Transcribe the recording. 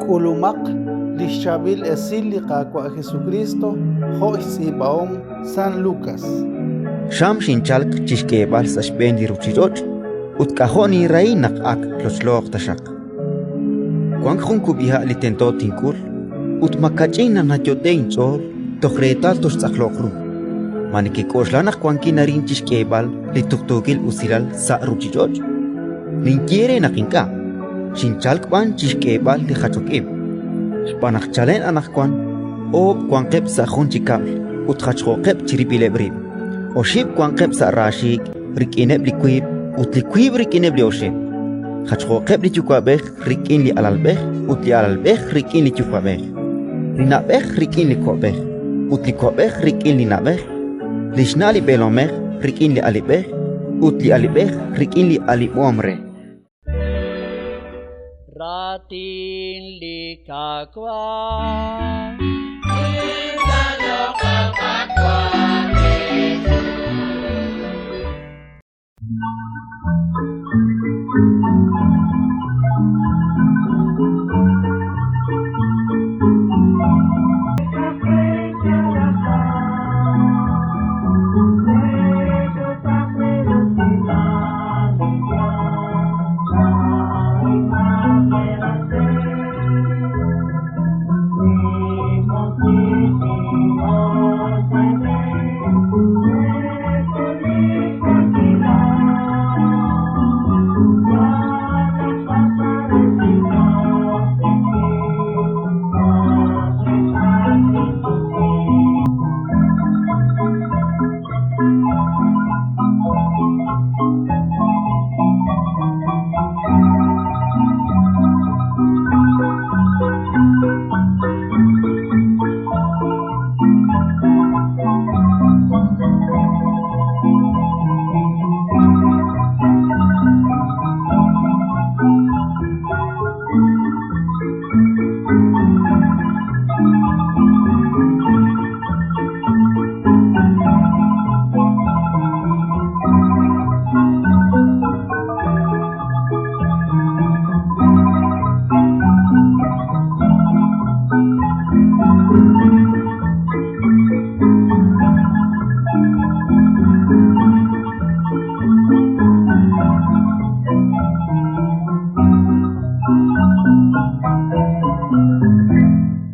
Kulumak Lishabil Esiliqa kwa Jesucristo Jois Ibaom San Lucas. Sham shinchalk chishke bals ashbendi ruchiroch utkahoni rainak ak loslog tashak. Kwan khunkubiha litento tinkul utmakachina na yotein chol tohretal toshtaklokru. Maniki koslanak kwanki narin chishke bal lituktogil usilal sa ruchiroch. Ninkiere nakinka shinchalk ban chishke bal li khachokim. Panakchalen anakwan ob kwankep sa khunchikab utkachokep chiripilebrim. Oshib kwankep sa rashik rikineb liquib utliquib rikineb li oshib. Khachokep li chukwabeh rikin li alalbeh utli alalbeh rikin li chukwabeh. Rinabeh rikin li kobeh utlikobeh rikin li nabeh. Lishnali belomeh rikin li alibeh utli alibeh rikin li alibomre. Ratin likakwa Intanyo kakakwa